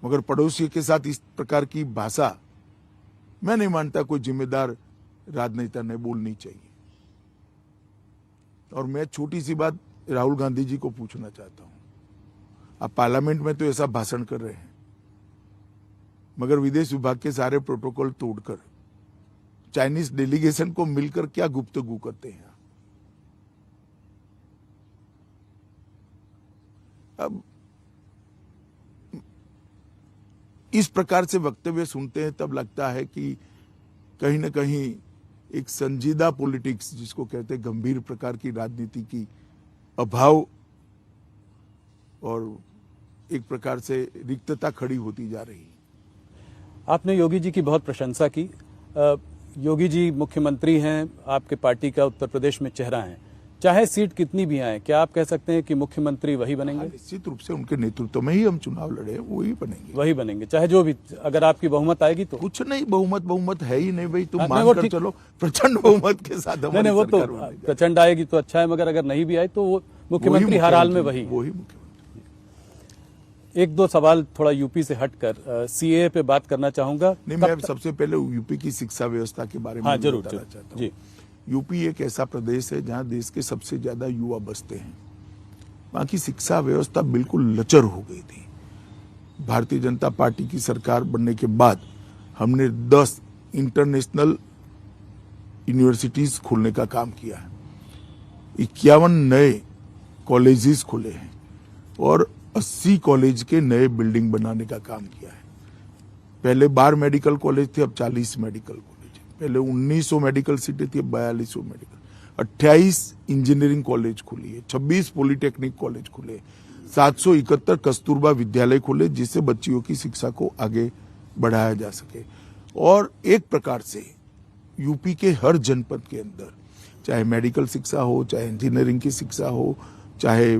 मगर पड़ोसी के साथ इस प्रकार की भाषा मैं नहीं मानता कोई जिम्मेदार राजनेता ने बोलनी चाहिए। और मैं छोटी सी बात राहुल गांधी जी को पूछना चाहता हूं, आप पार्लियामेंट में तो ऐसा भाषण कर रहे हैं, मगर विदेश विभाग के सारे प्रोटोकॉल तोड़कर चाइनीज डेलीगेशन को मिलकर क्या गुफ्तगू करते हैं। अब इस प्रकार से वक्तव्य सुनते हैं तब लगता है कि कहीं ना कहीं एक संजीदा पॉलिटिक्स, जिसको कहते हैं गंभीर प्रकार की राजनीति की अभाव और एक प्रकार से रिक्तता खड़ी होती जा रही है।
आपने योगी जी की बहुत प्रशंसा की। योगी जी मुख्यमंत्री हैं, आपके पार्टी का उत्तर प्रदेश में चेहरा है। चाहे सीट कितनी भी आए, क्या आप कह सकते हैं कि मुख्यमंत्री वही बनेंगे?
निश्चित रूप से उनके नेतृत्व में ही हम चुनाव लड़े, वही बनेंगे,
चाहे जो भी, अगर आपकी बहुमत आएगी तो।
कुछ नहीं, बहुमत है ही नहीं भाई, तुम मानकर चलो प्रचंड बहुमत के साथ
नहीं, वो तो प्रचंड आएगी तो अच्छा है, मगर अगर नहीं भी आए तो वो मुख्यमंत्री हर हाल में वही
मुख्यमंत्री।
एक दो सवाल थोड़ा यूपी से हटकर सीएए पे बात करना चाहूंगा।
नहीं, मैं सबसे पहले यूपी की शिक्षा व्यवस्था के बारे में
जरूर
चाहता हूं।
जी,
यूपी एक ऐसा प्रदेश है जहां देश के सबसे ज्यादा युवा बसते हैं। वहां की शिक्षा व्यवस्था बिल्कुल लचर हो गई थी। भारतीय जनता पार्टी की सरकार बनने के बाद हमने 10 इंटरनेशनल यूनिवर्सिटीज खोलने का काम किया है, 51 नए कॉलेजेस खुले हैं और 80 कॉलेज के नए बिल्डिंग बनाने का काम किया है। पहले 12 मेडिकल कॉलेज थे, अब 40 मेडिकल कॉलेज है। पहले 1900 मेडिकल सीटें थी, अब 4200 मेडिकल। 28 इंजीनियरिंग कॉलेज खुली है, 26 पॉलिटेक्निक कॉलेज खुले, 771 कस्तूरबा विद्यालय खुले जिससे बच्चियों की शिक्षा को आगे बढ़ाया जा सके। और एक प्रकार से यूपी के हर जनपद के अंदर, चाहे मेडिकल शिक्षा हो, चाहे इंजीनियरिंग की शिक्षा हो, चाहे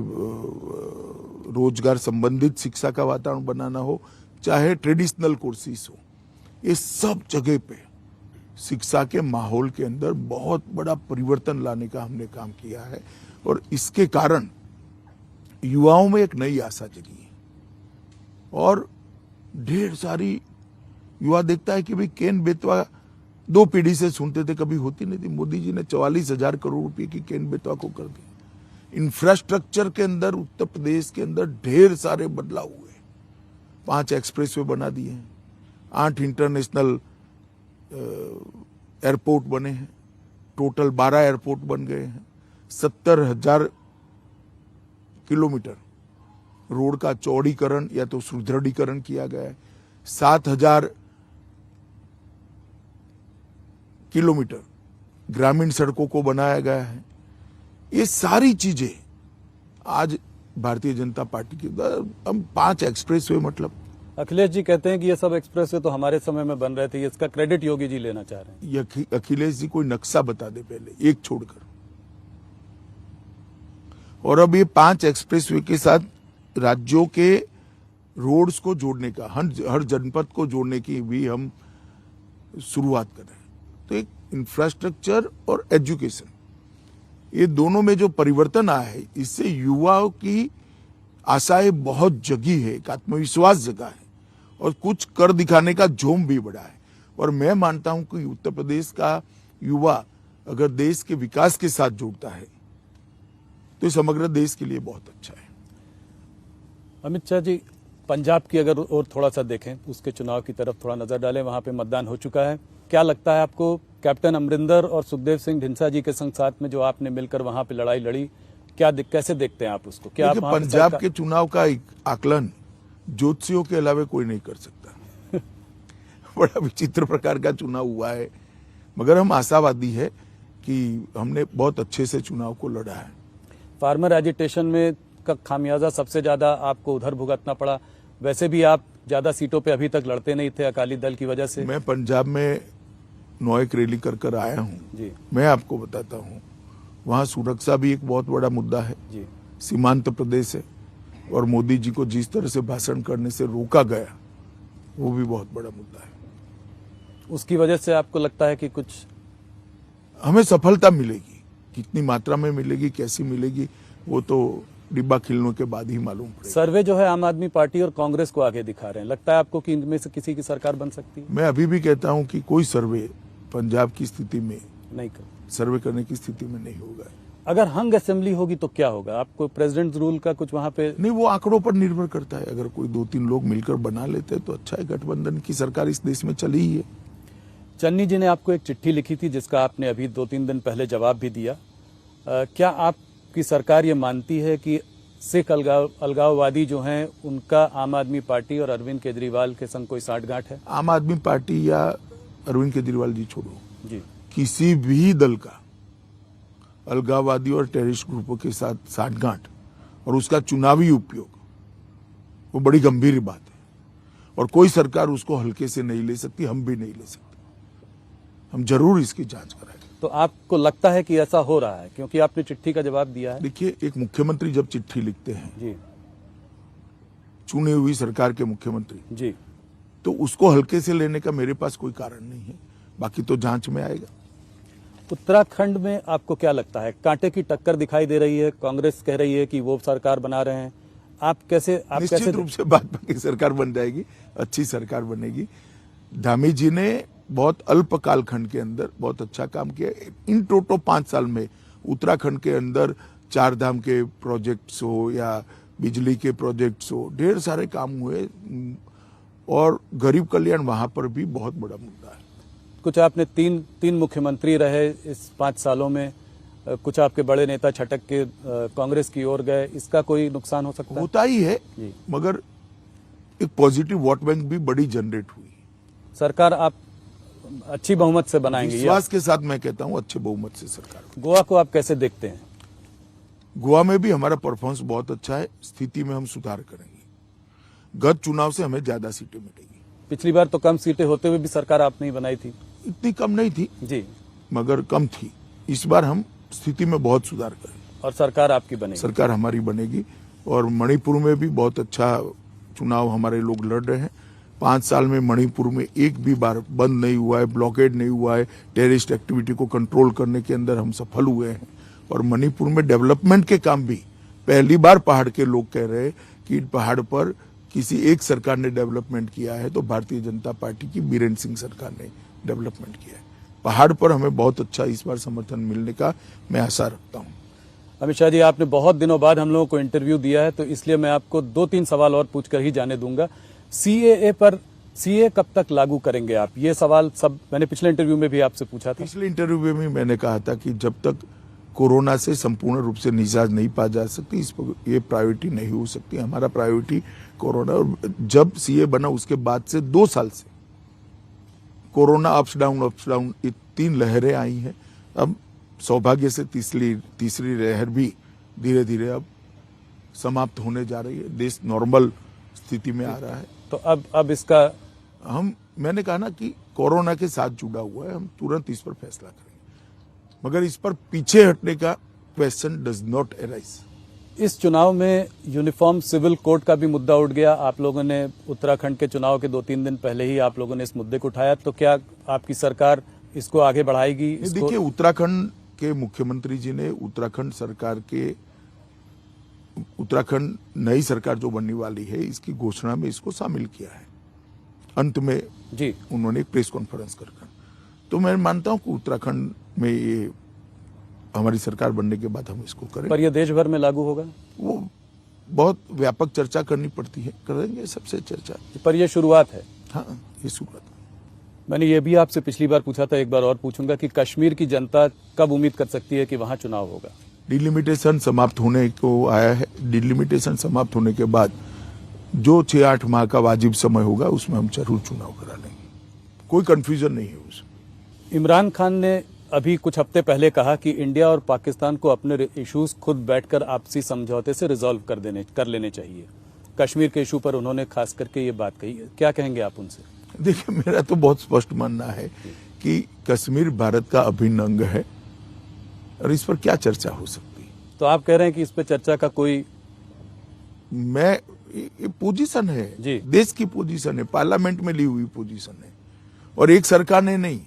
रोजगार संबंधित शिक्षा का वातावरण बनाना हो, चाहे ट्रेडिशनल कोर्सेज हो, ये सब जगह पे शिक्षा के माहौल के अंदर बहुत बड़ा परिवर्तन लाने का हमने काम किया है। और इसके कारण युवाओं में एक नई आशा जगी है और ढेर सारी युवा देखता है कि भाई केन बेतवा 2 पीढ़ी से सुनते थे, कभी होती नहीं थी। मोदी जी ने 44,000 करोड़ रुपए की केन बेतवा को कर दिया। इंफ्रास्ट्रक्चर के अंदर उत्तर प्रदेश के अंदर ढेर सारे बदलाव हुए। 5 एक्सप्रेसवे बना दिए हैं, 8 इंटरनेशनल एयरपोर्ट बने हैं, टोटल 12 एयरपोर्ट बन गए हैं। 70,000 किलोमीटर रोड का चौड़ीकरण या तो सुदृढ़ीकरण किया गया है। 7,000 किलोमीटर ग्रामीण सड़कों को बनाया गया है। ये सारी चीजें आज भारतीय जनता पार्टी की, हम 5 एक्सप्रेसवे, मतलब
अखिलेश जी कहते हैं कि ये सब एक्सप्रेसवे तो हमारे समय में बन रहे थे, इसका क्रेडिट योगी जी लेना चाह रहे हैं।
ये अखिलेश जी कोई नक्शा बता दे पहले, एक छोड़कर। और अब ये 5 एक्सप्रेसवे के साथ राज्यों के रोड्स को जोड़ने का, हर जनपद को जोड़ने की भी हम शुरुआत कर रहे हैं। तो एक इंफ्रास्ट्रक्चर और एजुकेशन, ये दोनों में जो परिवर्तन आया है, इससे युवाओं की आशाएं बहुत जगी है, एक आत्मविश्वास जगा है और कुछ कर दिखाने का जोम भी बढ़ा है। और मैं मानता हूं कि उत्तर प्रदेश का युवा अगर देश के विकास के साथ जुड़ता है तो समग्र देश के लिए बहुत अच्छा है।
अमित शाह जी, पंजाब की अगर और थोड़ा सा देखें, उसके चुनाव की तरफ थोड़ा नजर डालें, वहां पे मतदान हो चुका है। क्या लगता है आपको, कैप्टन अमरिंदर और सुखदेव सिंह ढींसा जी के संग साथ में जो आपने मिलकर वहां पे लड़ाई लड़ी, कैसे देखते हैं आप उसको? क्या आप
पंजाब के चुनाव का आकलन ज्योतिषियों के अलावा कोई नहीं कर सकता। बड़ा विचित्र प्रकार का चुनाव हुआ है, मगर हम आशावादी है कि हमने बहुत अच्छे से चुनाव को लड़ा है।
फार्मर एजिटेशन में का खामियाजा सबसे ज्यादा आपको उधर भुगतना पड़ा। वैसे भी आप ज्यादा सीटों पे अभी तक लड़ते नहीं थे अकाली दल की वजह से।
मैं पंजाब में 9 रैली कर आया हूँ
जी।
मैं आपको बताता हूँ, वहाँ सुरक्षा भी एक बहुत बड़ा मुद्दा है
जी।
सीमांत प्रदेश है और मोदी जी को जिस तरह से भाषण करने से रोका गया, वो भी बहुत बड़ा मुद्दा है।
उसकी वजह से आपको लगता है कि कुछ
हमें सफलता मिलेगी, कितनी मात्रा में मिलेगी, कैसी मिलेगी, वो तो डिब्बा खिलने के बाद ही मालूम पड़ेगा।
सर्वे जो है आम आदमी पार्टी और कांग्रेस को आगे दिखा रहे हैं, लगता है आपको कि इनमें से किसी की सरकार बन सकती है?
मैं अभी भी कहता हूं कि कोई सर्वे पंजाब की स्थिति में
नहीं
सर्वे करने की स्थिति में नहीं होगा।
अगर हंग असेंबली होगी तो क्या होगा? आपको प्रेसिडेंट रूल का कुछ वहां पे
नहीं, वो आंकड़ों पर निर्भर करता है। अगर कोई 2-3 लोग मिलकर बना लेते हैं तो अच्छा है। गठबंधन की सरकार इस देश में चली ही है।
चन्नी जी ने आपको एक चिट्ठी लिखी थी जिसका आपने अभी 2-3 दिन पहले जवाब भी दिया। क्या आपकी सरकार ये मानती है कि सिख अलगाववादी जो हैं उनका आम आदमी पार्टी और अरविंद केजरीवाल के संग कोई साठगांठ है?
आम आदमी पार्टी या अरविंद केजरीवाल जी छोड़ो
जी,
किसी भी दल का अलगाववादी और टेररिस्ट ग्रुपों के साथ साठगांठ और उसका चुनावी उपयोग, वो बड़ी गंभीर बात है और कोई सरकार उसको हल्के से नहीं ले सकती, हम भी नहीं ले सकते। हम जरूर इसकी जांच कराएंगे।
तो आपको लगता है कि ऐसा हो रहा है क्योंकि आपने चिट्ठी का जवाब दिया है?
देखिए, एक मुख्यमंत्री जब चिट्ठी लिखते हैं
जी,
चुनी हुई सरकार के मुख्यमंत्री
जी,
तो उसको हल्के से लेने का मेरे पास कोई कारण नहीं है, बाकी तो जांच में आएगा।
उत्तराखंड में आपको क्या लगता है? कांटे की टक्कर दिखाई दे रही है, कांग्रेस कह रही है कि वो सरकार बना रहे हैं, आप कैसे
निश्चित रूप से भाजपा की सरकार बन जाएगी, अच्छी सरकार बनेगी। धामी जी ने बहुत अल्प काल खंड के अंदर बहुत अच्छा काम किया। इन टोटल 5 साल में उत्तराखंड के अंदर 4 धाम के प्रोजेक्ट्स हो या बिजली के प्रोजेक्ट्स हो, ढेर सारे काम हुए और गरीब कल्याण वहां पर भी बहुत बड़ा मुद्दा है।
कुछ आपने तीन मुख्यमंत्री रहे इस 5 सालों में, कुछ आपके बड़े नेता छटक के कांग्रेस की ओर गए, इसका कोई नुकसान हो सकता है?
होता ही है
जी।
मगर एक पॉजिटिव वोट बैंक भी बड़ी जनरेट हुई।
सरकार आप अच्छी बहुमत से बनाएंगे?
विश्वास के साथ मैं कहता हूं अच्छे बहुमत से सरकार।
गोवा को आप कैसे देखते हैं?
गोवा में भी हमारा परफॉर्मेंस बहुत अच्छा है, स्थिति में हम सुधार करेंगे। गत चुनाव से हमें ज्यादा सीटें मिलेगी।
पिछली बार तो कम सीटें होते हुए भी सरकार आपने ही बनाई थी।
इतनी कम नहीं थी
जी,
मगर कम थी। इस बार हम स्थिति में बहुत सुधार करेंगे
और सरकार आपकी बनेगी।
सरकार हमारी बनेगी। और मणिपुर में भी बहुत अच्छा चुनाव हमारे लोग लड़ रहे हैं। 5 साल में मणिपुर में एक भी बार बंद नहीं हुआ है, ब्लॉकेड नहीं हुआ है, टेररिस्ट एक्टिविटी को कंट्रोल करने के अंदर हम सफल हुए हैं। और मणिपुर में डेवलपमेंट के काम भी पहली बार पहाड़ के लोग कह रहे हैं कि पहाड़ पर किसी एक सरकार ने डेवलपमेंट किया है तो भारतीय जनता पार्टी की बीरेन्द्र सिंह सरकार ने डेवलपमेंट किया है। पहाड़ पर हमें बहुत अच्छा इस बार समर्थन मिलने का मैं आशा रखता हूं।
अमित शाह जी, आपने बहुत दिनों बाद हम लोगों को इंटरव्यू दिया है, तो इसलिए मैं आपको 2-3 सवाल और पूछकर ही जाने दूंगा। सीएए पर, सीए कब तक लागू करेंगे आप? ये सवाल सब मैंने पिछले इंटरव्यू में भी आपसे पूछा था।
पिछले इंटरव्यू में भी मैंने कहा था कि जब तक कोरोना से संपूर्ण रूप से निजात नहीं पा जा सकती, इस पर ये प्रायोरिटी नहीं हो सकती। हमारा प्रायोरिटी कोरोना। और जब सीए बना उसके बाद से 2 साल से कोरोना अप्स डाउन ये 3 लहरें आई हैं। अब सौभाग्य से तीसरी लहर भी धीरे धीरे अब समाप्त होने जा रही है। देश नॉर्मल स्थिति में आ रहा है।
तो अब इसका
मैंने कहा ना कि कोरोना के साथ जुड़ा हुआ है, हम तुरंत इस पर फैसला करेंगे, मगर इस पर पीछे हटने का क्वेश्चन डज नॉट अराइज।
इस चुनाव में यूनिफॉर्म सिविल कोड का भी मुद्दा उठ गया। आप लोगों ने उत्तराखंड के चुनाव के 2-3 दिन पहले ही आप लोगों ने इस मुद्दे को उठाया, तो क्या आपकी सरकार इसको आगे बढ़ाएगी?
देखिए, उत्तराखंड के मुख्यमंत्री जी ने उत्तराखंड नई सरकार जो बनने वाली है इसकी घोषणा में इसको शामिल किया है। अंत में
जी
उन्होंने एक प्रेस कॉन्फ्रेंस कर, तो मैं मानता हूं कि उत्तराखंड में ये हमारी सरकार बनने के बाद हम इसको करें।
पर यह देश भर में लागू होगा?
वो बहुत व्यापक चर्चा करनी पड़ती है, करेंगे सबसे चर्चा।
पर यह शुरुआत है।
हाँ, ये शुरुआत।
मैंने ये भी आपसे पिछली बार पूछा था, एक बार और पूछूंगा कि कश्मीर की जनता कब उम्मीद कर सकती है कि वहां चुनाव होगा?
डिलिमिटेशन समाप्त होने को आया है। डिलिमिटेशन समाप्त होने के बाद जो 6-8 माह का वाजिब समय होगा उसमें हम जरूर चुनाव करा लेंगे, कोई कंफ्यूजन नहीं है उसमें।
इमरान खान ने अभी कुछ हफ्ते पहले कहा कि इंडिया और पाकिस्तान को अपने इश्यूज खुद बैठकर आपसी समझौते से रिजॉल्व कर लेने चाहिए। कश्मीर के इशू पर उन्होंने खास करके ये बात कही, क्या कहेंगे आप उनसे?
देखिए, मेरा तो बहुत स्पष्ट मानना है कि कश्मीर भारत का अभिन्न अंग है और इस पर क्या चर्चा हो सकती है।
तो आप कह रहे हैं कि इस पर चर्चा का कोई,
ये पोजीशन है
जी,
देश की पोजीशन है, पार्लियामेंट में ली हुई पोजीशन है। और एक सरकार ने नहीं,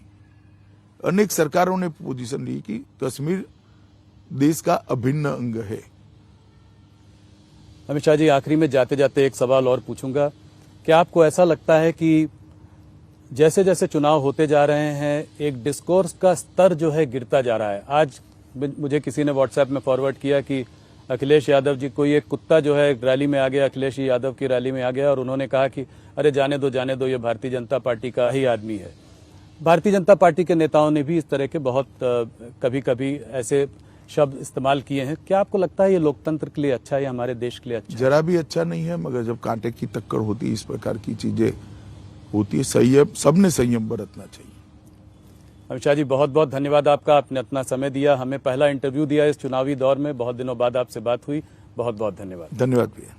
अनेक सरकारों ने पोजीशन ली कि कश्मीर देश का अभिन्न अंग है।
अमित शाह जी, आखिरी में जाते जाते एक सवाल और पूछूंगा। क्या आपको ऐसा लगता है कि जैसे जैसे चुनाव होते जा रहे हैं एक डिस्कोर्स का स्तर जो है गिरता जा रहा है? आज मुझे किसी ने व्हाट्सएप में फॉरवर्ड किया कि अखिलेश यादव जी, कोई एक कुत्ता जो है एक रैली में आ गया, अखिलेश यादव की रैली में आ गया और उन्होंने कहा कि अरे जाने दो, ये भारतीय जनता पार्टी का ही आदमी है। भारतीय जनता पार्टी के नेताओं ने भी इस तरह के बहुत कभी कभी ऐसे शब्द इस्तेमाल किए हैं। क्या आपको लगता है ये लोकतंत्र के लिए अच्छा है या हमारे देश के लिए अच्छा है?
जरा भी अच्छा नहीं है, मगर जब कांटे की टक्कर होती है, इस प्रकार की चीजें होती है, संयम, सबने संयम बरतना चाहिए।
अमित शाह जी, बहुत बहुत धन्यवाद आपका, आपने अपना समय दिया, हमें पहला इंटरव्यू दिया इस चुनावी दौर में, बहुत दिनों बाद आपसे बात हुई, बहुत बहुत धन्यवाद।
धन्यवाद भैया।